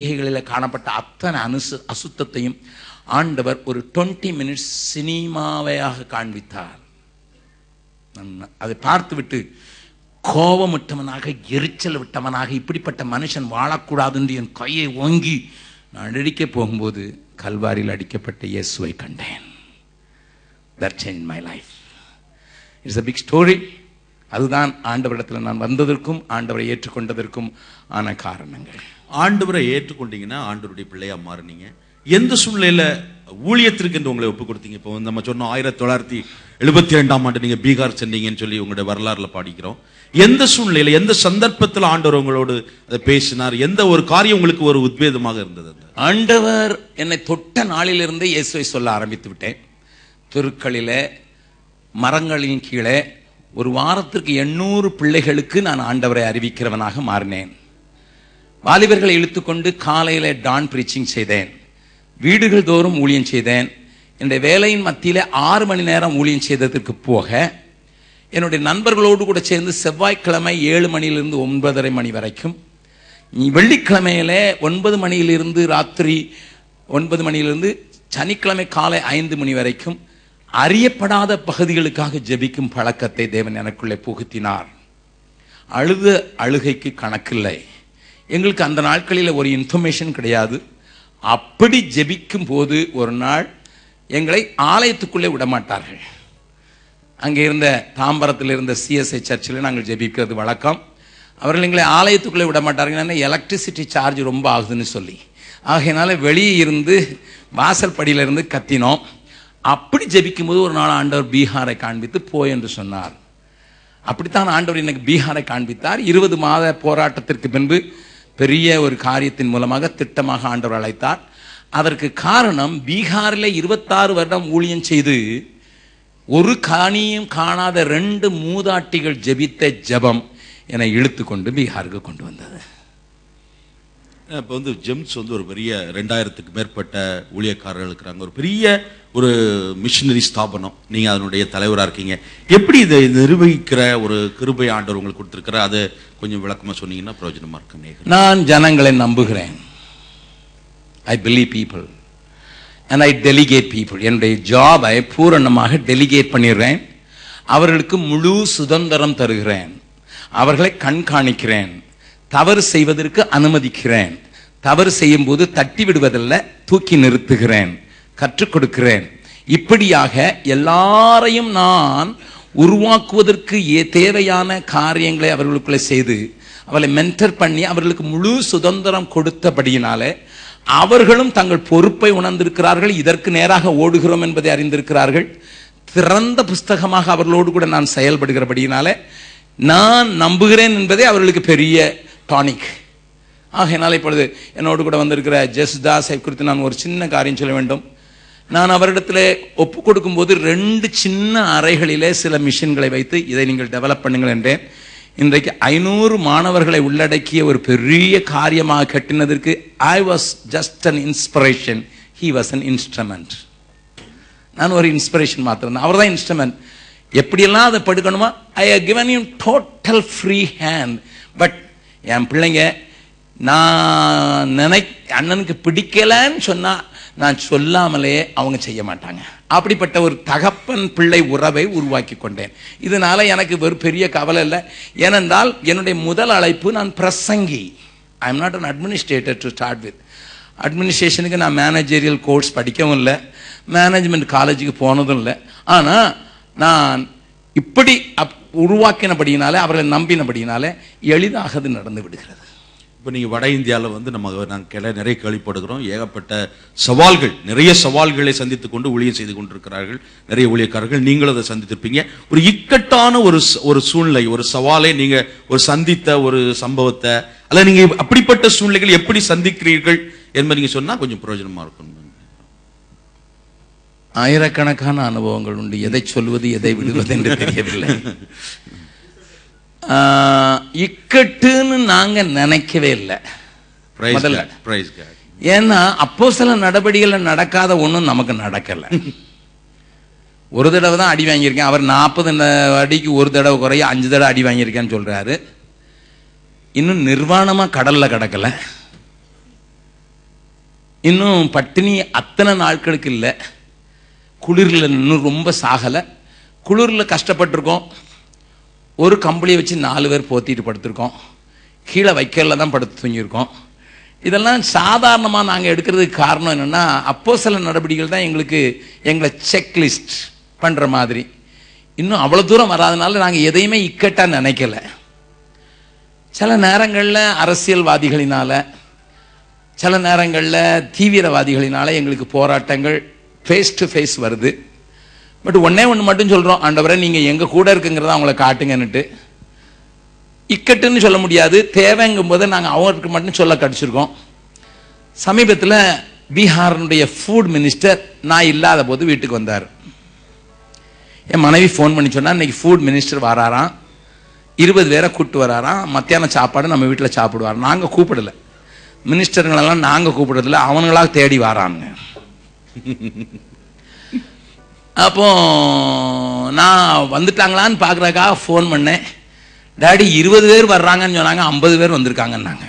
களில் காணப்பட்ட அத்தனை அசுத்தத்தையும் ஆண்டவர் ஒரு 20 மினிட்ஸ் சினிமாவையாக காண்பித்தார். அதை பார்த்துவிட்டு கோபமுற்றவனாக, எரிச்சல் விட்டவனாக, இப்படிப்பட்ட மனுஷன் வாழக்கூடாது என்று என் கையை ஓங்கி நான் அடிக்க போகும்போது கல்வாரியில் அடிக்கப்பட்ட இயேசுவை கண்டேன். That changed my life. It's a big story. அதுதான் ஆண்டவரிடத்தில் நான் வந்ததற்கும் ஆண்டவரை ஏற்றுக்கொண்டதற்கும் ஆன காரணங்கள். ஆண்டவரை ஏற்றுக்கொண்டீங்கன்னா ஆண்டவருடைய பிள்ளையா மாறினீங்க. எந்த சூழ்நிலையில ஊழியத்திற்கு என்று உங்களை ஒப்புக் கொடுத்தீங்க? இப்போ நம்ம சொன்னோம் 1972ஆம் ஆண்டு நீங்க பீகார் சென்றீங்கன்னு சொல்லி உங்களுடைய வரலாறுல பாடிக்கிறோம். எந்த சூழ்நிலையில, எந்த சந்தர்ப்பத்தில் ஆண்டவர் உங்களோடு அதை பேசினார்? எந்த ஒரு காரியம் உங்களுக்கு ஒரு உத்வேகமாக இருந்தது? ஆண்டவர் என்னை தொட்ட நாளிலிருந்து இயேசுவை சொல்ல ஆரம்பித்து விட்டேன். தெருக்களிலே, மரங்களின் கீழே ஒரு வாரத்திற்கு 800 பிள்ளைகளுக்கு நான் ஆண்டவரை அறிவிக்கிறவனாக மாறினேன். வாலிபர்களை இழுத்துக்கொண்டு காலையில டான் பிரீச்சிங் செய்தேன். வீடுகள் தோறும் ஊழியம் செய்தேன். என்னுடைய வேலையின் மத்தியில 6 மணி நேரம் ஊழியம் செய்ததற்கு போக என்னுடைய நண்பர்களோடு கூட சேர்ந்து செவ்வாய்க்கிழமை 7 மணியிலிருந்து 9:30 மணி வரைக்கும், வெள்ளிக்கிழமையில 9 மணியிலிருந்து ராத்திரி 9 மணியிலிருந்து சனிக்கிழமை காலை 5 மணி வரைக்கும் அறியப்படாத பகுதிகளுக்காக ஜெபிக்கும் பழக்கத்தை தேவன் எனக்குள்ளே புகுத்தினார். அழுகைக்கு கணக்கில்லை. எங்களுக்கு அந்த நாட்களில் ஒரு இன்ஃபர்மேஷன் கிடையாது. அப்படி ஜெபிக்கும் போது ஒரு நாள் எங்களை ஆலயத்துக்குள்ளே விடமாட்டார்கள். அங்கே இருந்த தாம்பரத்தில் இருந்த CSI சர்ச்சில் நாங்கள் ஜெபிக்கிறது வழக்கம். அவர்கள் எங்களை ஆலயத்துக்குள்ளே விட மாட்டார்கள். ஏன்னா எலக்ட்ரிசிட்டி சார்ஜ் ரொம்ப ஆகுதுன்னு சொல்லி. ஆகையினால வெளியே இருந்து வாசல் படியிலிருந்து கத்தினோம். அப்படி ஜெபிக்கும் போது ஒரு நாள் ஆண்டவர் பீகாரை காண்பித்து போய் என்று சொன்னார். அப்படித்தான் ஆண்டவர் எனக்கு பீகாரை காண்பித்தார். 20 மாத போராட்டத்திற்கு பின்பு பெரிய ஒரு காரியத்தின் மூலமாக திட்டமாக ஆண்டவர் அழைத்தார். அதற்கு காரணம், பீகாரில் 26 வருடம் ஊழியம் செய்து ஒரு காணியும் காணாத 2 மூதாட்டிகள் ஜெபித்த ஜெபம் என்னை இழுத்து கொண்டு பீகாருக்கு கொண்டு வந்தது. இப்போ ஜெம்ஸ் ஒரு பெரிய 2000க்கு மேற்பட்ட ஊழியக்காரர்கள் இருக்கிறாங்க. ஒரு பெரிய ஒரு மிஷனரி ஸ்தாபனம். நீங்க அதனுடைய தலைவராக இருக்கீங்க. எப்படி இதை நிர்வகிக்கிற ஒரு கிருபை ஆண்டவர் உங்களுக்கு கொடுத்திருக்கிற, அதை கொஞ்சம் விளக்கமா சொன்னீங்கன்னா பிரயோஜனமா இருக்கு. நான் ஜனங்களை நம்புகிறேன். I believe people and I delegate people. என்னுடைய ஜாபை பூரணமாக டெலிகேட் பண்ணிடுறேன். அவர்களுக்கு முழு சுதந்திரம் தருகிறேன். அவர்களை கண்காணிக்கிறேன். தவறு செய்வதற்கு அனுமதிக்கிறேன். தவறு செய்யும் போது தட்டி விடுவதில்ல, தூக்கி நிறுத்துகிறேன், கற்றுக் கொடுக்கிறேன். இப்படியாக எல்லாரையும் நான் உருவாக்குவதற்கு தேவையான காரியங்களை அவர்களுக்குள்ளே செய்து அவளை மென்டர் பண்ணி அவர்களுக்கு முழு சுதந்திரம் கொடுத்தபடியினாலே அவர்களும் தங்கள் பொறுப்பை உணர்ந்திருக்கிறார்கள். இதற்கு நேராக ஓடுகிறோம் என்பதை அறிந்திருக்கிறார்கள். திறந்த புஸ்தகமாக அவர்களோடு கூட நான் செயல்படுகிறபடியினாலே நான் நம்புகிறேன் என்பதே அவர்களுக்கு பெரிய டானிக். ஆகையினால இப்பொழுது என்னோடு கூட வந்திருக்கிற ஜெஸ்தாஸை குறித்து நான் ஒரு சின்ன காரியம் சொல்ல வேண்டும். நான் அவரிடத்தில் ஒப்பு கொடுக்கும் போது 2 சின்ன அறைகளிலே சில மிஷின்களை வைத்து இதை நீங்கள் டெவலப் பண்ணுங்கள் என்றேன். இன்றைக்கு 500 மாணவர்களை உள்ளடக்கிய ஒரு பெரிய காரியமாக கட்டினதற்கு I was just an inspiration. He was an instrument. நான் ஒரு இன்ஸ்பிரேஷன் மாத்திரம். அவர் தான் இன்ஸ்ட்ருமெண்ட். எப்படியெல்லாம் அதை படுக்கணுமா, I have given him total free hand. But என் பிள்ளைங்க நான் அண்ணனுக்கு பிடிக்கலன்னு சொன்னா நான் சொல்லாமலே அவங்க செய்ய மாட்டாங்க. அப்படிப்பட்ட ஒரு தகப்பன் பிள்ளை உறவை உருவாக்கி கொண்டேன். இதனால எனக்கு ஒரு பெரிய கவலை இல்லை. ஏனென்றால் என்னுடைய முதல் அழைப்பு நான் பிரசங்கி. I am not an administrator to start with. அட்மினிஸ்ட்ரேஷனுக்கு நான் மேனேஜரியல் கோர்ஸ் படிக்கவும் இல்லை, மேனேஜ்மெண்ட் காலேஜுக்கு போனதும் இல்லை. ஆனால் நான் இப்படி உருவாக்கினபடியினாலே, அவர்களை நம்பினபடியினாலே எளிதாக அது நடந்து விடுகிறது. இப்போ நீங்கள் வட இந்தியாவில் நாங்கள் நிறைய கேள்விப்படுகிறோம். ஏகப்பட்ட சவால்கள், நிறைய சவால்களை சந்தித்து கொண்டு ஊழியம் செய்து கொண்டிருக்கிறார்கள் நிறைய ஊழியக்காரர்கள். நீங்களும் அதை சந்தித்திருப்பீங்க. ஒரு இக்கட்டான ஒரு சூழ்நிலை, ஒரு சவாலை நீங்கள் ஒரு சந்தித்த ஒரு சம்பவத்தை, அல்ல நீங்கள் அப்படிப்பட்ட சூழ்நிலைகள் எப்படி சந்திக்கிறீர்கள் என்பதை நீங்கள் சொன்னால் கொஞ்சம் பிரயோஜனமாக இருக்கும். ஆயிரக்கணக்கான அனுபவங்கள் உண்டு. எதை சொல்வது எதை விடுவது என்று தெரியவில்லை. இக்கட்டுன்னு நாங்க நினைக்கவே இல்லை முதல்ல. ஏன்னா அப்போஸ்தல நடபடிகள் நடக்காத ஒண்ணும் நமக்கு நடக்கல. ஒரு தடவை தான் அடி வாங்கியிருக்கேன். அவர் 40 அடிக்கு ஒரு தடவை குறைய 5 தடவை அடி வாங்கியிருக்கேன்னு சொல்றாரு. இன்னும் நிர்வாணமா கடல்ல கிடக்கல. இன்னும் பட்டினி அத்தனை நாட்களுக்கு இல்லை. குளிரில் இன்னும் ரொம்ப சாகலை. குளிரில் கஷ்டப்பட்டிருக்கோம். ஒரு கம்பளியை வச்சு 4 பேர் போத்திட்டு படுத்திருக்கோம். கீழே வைக்கல தான் படுத்து தூங்கியிருக்கோம். இதெல்லாம் சாதாரணமாக நாங்கள் எடுக்கிறதுக்கு காரணம் என்னென்னா, அப்போஸ்தல நடவடிக்கைகள் தான் எங்களை செக்லிஸ்ட் பண்ணுற மாதிரி. இன்னும் அவ்வளோ தூரம் வராதனால நாங்கள் எதையுமே இக்கட்டாக நினைக்கல. சில நேரங்களில் அரசியல்வாதிகளினால, சில நேரங்களில் தீவிரவாதிகளினால எங்களுக்கு போராட்டங்கள் ஃபேஸ் டு ஃபேஸ் வருது. பட் ஒன்னே ஒன்று மட்டும் சொல்கிறோம், ஆண்டவரே நீங்கள் எங்கள் கூட இருக்குங்கிறத அவங்கள காட்டுங்கன்னுட்டு. இக்கட்டுன்னு சொல்ல முடியாது, தேவைங்கும் போது நாங்கள் அவருக்கு மட்டும் சொல்ல கடிச்சிருக்கோம். சமீபத்தில் பீகாரினுடைய ஃபுட் மினிஸ்டர் நான் இல்லாத போது வீட்டுக்கு வந்தார். என் மனைவி ஃபோன் பண்ணி சொன்னா, இன்னைக்கு ஃபுட் மினிஸ்டர் வராராம், 20 பேரை கூப்பிட்டு வராராம், மத்தியான சாப்பாடு நம்ம வீட்டில் சாப்பிடுவார். நாங்கள் கூப்பிடலை, மினிஸ்டருங்களெல்லாம் நாங்கள் கூப்பிடுறதில்ல, அவனுங்களாக தேடி வராங்க. அப்போ நான் வந்துட்டாங்களான்னு பார்க்குறதுக்காக ஃபோன் பண்ணேன். டாடி 20 பேர் வர்றாங்கன்னு சொன்னாங்க, 50 பேர் வந்திருக்காங்கன்னாங்க.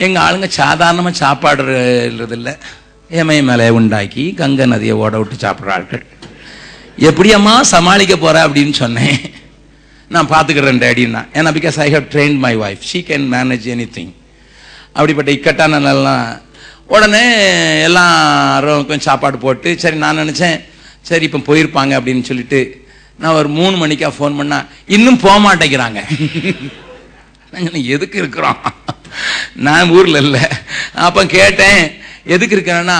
எங்கள் ஆளுங்க சாதாரணமாக சாப்பாடுறதில்லை, ஏமை மேலே உண்டாக்கி கங்கை நதியை ஓட விட்டு சாப்பிட்றார்கள். எப்படியம்மா சமாளிக்க போற அப்படின்னு சொன்னேன். நான் பார்த்துக்கிறேன் டேடின்னா, ஏன்னா because I have trained my wife, she can manage anything. அப்படிப்பட்ட இக்கட்டான எல்லாம் உடனே எல்லாரும் கொஞ்சம் சாப்பாடு போட்டு, சரி நான் நினச்சேன் சரி இப்போ போயிருப்பாங்க அப்படின்னு சொல்லிட்டு நான் ஒரு 3 மணிக்கா ஃபோன் பண்ணா, இன்னும் போக மாட்டேங்கிறாங்க. எதுக்கு இருக்கிறோம், நான் ஊரில் இல்லை. அப்போ கேட்டேன் எதுக்கு இருக்கிறேன்னா,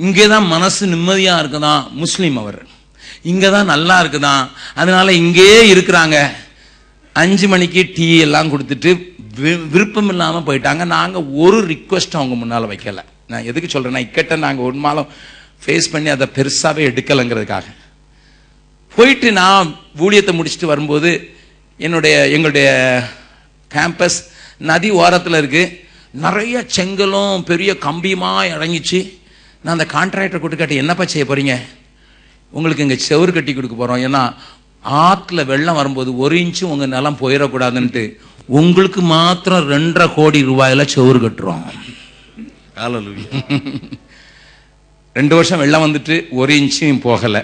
இங்கே தான் மனசு நிம்மதியாக இருக்குதான், முஸ்லீம் அவர், இங்கே தான் நல்லா இருக்குதான், அதனால இங்கேயே இருக்கிறாங்க. 5 மணிக்கு டீ எல்லாம் கொடுத்துட்டு விருப்பம் இல்லாமல் போயிட்டாங்க. நாங்கள் ஒரு ரிக்வெஸ்ட் அவங்க முன்னால் வைக்கலை. நான் எதுக்கு சொல்கிறேன்னா, இக்கட்ட நாங்கள் ஒரு நாளும் ஃபேஸ் பண்ணி அதை பெருசாகவே எடுக்கலைங்கிறதுக்காக. போயிட்டு நான் ஊழியத்தை முடிச்சுட்டு வரும்போது எங்களுடைய கேம்பஸ் நதி ஓரத்தில் இருக்குது. நிறைய செங்கலும் பெரிய கம்பியுமாக இறங்கிச்சு. நான் அந்த கான்ட்ராக்டர் கூட்டு கேட்டேன், என்னப்பா செய்ய போகிறீங்க? உங்களுக்கு இங்கே செவுறு கட்டி கொடுக்க போகிறோம், ஏன்னா ஆற்றுல வெள்ளம் வரும்போது 1 இன்ச்சு உங்கள் நிலம் போயிடக்கூடாதுன்ட்டு உங்களுக்கு மாத்திரம் 2.5 கோடி ரூபாயில செவுறு கட்டுறோம். 2 வருஷம் வெள்ளம் வந்துட்டு 1 இன்ச்சும் போகலை.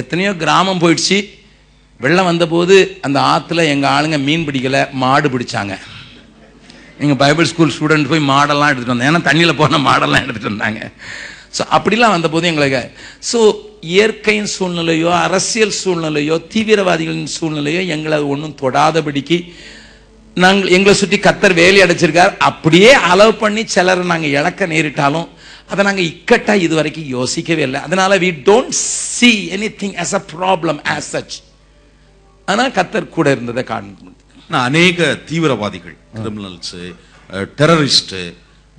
எத்தனையோ கிராமம் போயிடுச்சு. வெள்ளம் வந்தபோது அந்த ஆற்றுல எங்கள் ஆளுங்க மீன் பிடிக்கலை, மாடு பிடிச்சாங்க. எங்கள் பைபிள் ஸ்கூல் ஸ்டூடெண்ட் போய் மாடெல்லாம் எடுத்துகிட்டு வந்தாங்க, ஏன்னா தண்ணியில் போன மாடெல்லாம் எடுத்துகிட்டு வந்தாங்க. ஸோ அப்படிலாம் வந்தபோது எங்களுக்கு ஸோ இயற்கையின் சூழ்நிலையோ அரசியல் சூழ்நிலையோ தீவிரவாதிகளின் சூழ்நிலையோ எங்களை ஒன்றும் தொடாதபடிக்கு எங்களை சுற்றி கர்த்தர் வேலி அடைச்சிருக்கார். அப்படியே அளவு பண்ணி சிலர் நாங்கள் இழக்க நேரிட்டாலும் அதை நாங்கள் இக்கட்டா இதுவரைக்கும் யோசிக்கவே இல்லை. அதனால we don't see anything as a problem as such. ஆனால் கர்த்தர் கூட இருந்ததை காண்போம். அநேக தீவிரவாதிகள், கிரிமினல்ஸ், டெரரிஸ்ட்,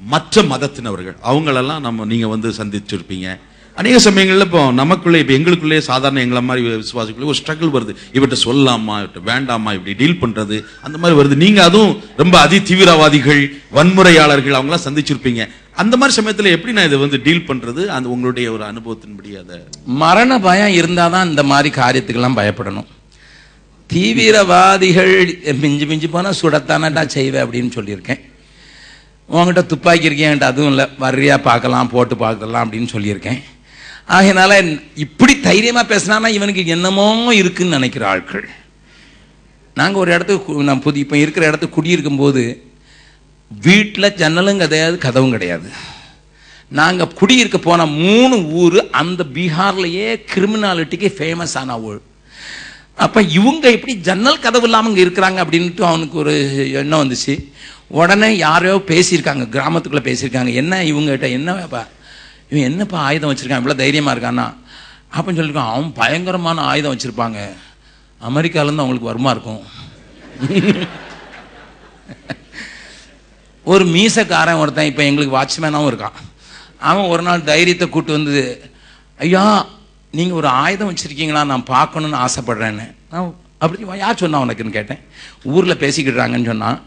மற்ற மதத்தினவர்கள், அவங்களெல்லாம் நீங்க சந்திச்சிருப்பீங்க. அநேக சமயங்கள்ல இப்போ நமக்குள்ளே, இப்போ எங்களுக்குள்ளே சாதாரண எங்களை மாதிரி விசுவாசிக்குள்ளே ஒரு ஸ்ட்ரகிள் வருது. இவர்கிட்ட சொல்லலாமா, இவர்கிட்ட வேண்டாமா, இப்படி டீல் பண்றது, அந்த மாதிரி வருது. நீங்க அதுவும் ரொம்ப அதி தீவிரவாதிகள், வன்முறையாளர்கள் அவங்களாம் சந்திச்சிருப்பீங்க. அந்த மாதிரி சமயத்துல எப்படி நான் இதை டீல் பண்றது, அந்த உங்களுடைய ஒரு அனுபவத்தின்படி? அதை மரண பயம் இருந்தாதான் இந்த மாதிரி காரியத்துக்கெல்லாம் பயப்படணும். தீவிரவாதிகள் மிஞ்சி மிஞ்சி போனா சுடத்தானடா செய்வேன் அப்படின்னு சொல்லியிருக்கேன். உங்ககிட்ட துப்பாக்கி இருக்கேன், என்கிட்ட அதுவும் இல்லை, வர்றியா பார்க்கலாம், போட்டு பார்க்கலாம் அப்படின்னு சொல்லியிருக்கேன். ஆகையினால இப்படி தைரியமா பேசினா இவனுக்கு என்னமோ இருக்குன்னு நினைக்கிற ஆட்கள். நாங்கள் ஒரு இடத்துக்கு நான் இப்போ இருக்கிற இடத்துக்கு குடியிருக்கும் போது வீட்டில் ஜன்னலும் கிடையாது, கதவும் கிடையாது. நாங்கள் குடியிருக்க போன 3 ஊர் அந்த பீகார்லேயே கிரிமினாலிட்டிக்கு ஃபேமஸ் ஆன ஊர். அப்போ இவங்க எப்படி ஜன்னல் கதவு இல்லாமல் இங்கே இருக்கிறாங்க அப்படின்ட்டு அவனுக்கு ஒரு எண்ணம் வந்துச்சு. உடனே யாரையோ பேசியிருக்காங்க, கிராமத்துக்குள்ளே பேசியிருக்காங்க, என்ன இவங்ககிட்ட என்னப்பா இவன் என்னப்பா ஆயுதம் வச்சுருக்கான், இவ்வளோ தைரியமாக இருக்கான்னா அப்படின்னு சொல்லியிருக்கான். அவன் பயங்கரமான ஆயுதம் வச்சுருப்பாங்க, அமெரிக்காவிலேருந்து அவங்களுக்கு வருமா இருக்கும். ஒரு மீசக்காரன் ஒருத்தன் இப்போ எங்களுக்கு வாட்ச்மேனாகவும் இருக்கான். அவன் ஒரு நாள் தைரியத்தை கூட்டு வந்து, ஐயா நீங்கள் ஒரு ஆயுதம் வச்சுருக்கீங்களா, நான் பார்க்கணுன்னு ஆசைப்பட்றேன்னு. நான் அப்படி யார் சொன்னா உனக்குன்னு கேட்டேன். ஊரில் பேசிக்கிட்டுறாங்கன்னு சொன்னான்.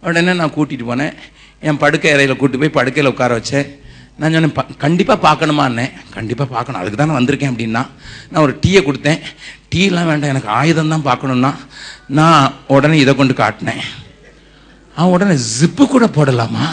உடனே நான் கூட்டிகிட்டு போனேன், என் படுக்கை அறையில் கூப்பிட்டு போய் படுக்கையில் உட்கார வச்சேன். நான் சொன்னேன், கண்டிப்பாக பார்க்கணுமான்னே. கண்டிப்பாக பார்க்கணும், அதுக்கு தான் நான் வந்திருக்கேன் அப்படின்னா. நான் ஒரு டீயை கொடுத்தேன். டீலாம் வேண்டாம், எனக்கு ஆயுதம் தான் பார்க்கணுன்னா. நான் உடனே இதை கொண்டு காட்டினேன். அவன் உடனே ஜிப்பு கூட போடலாமா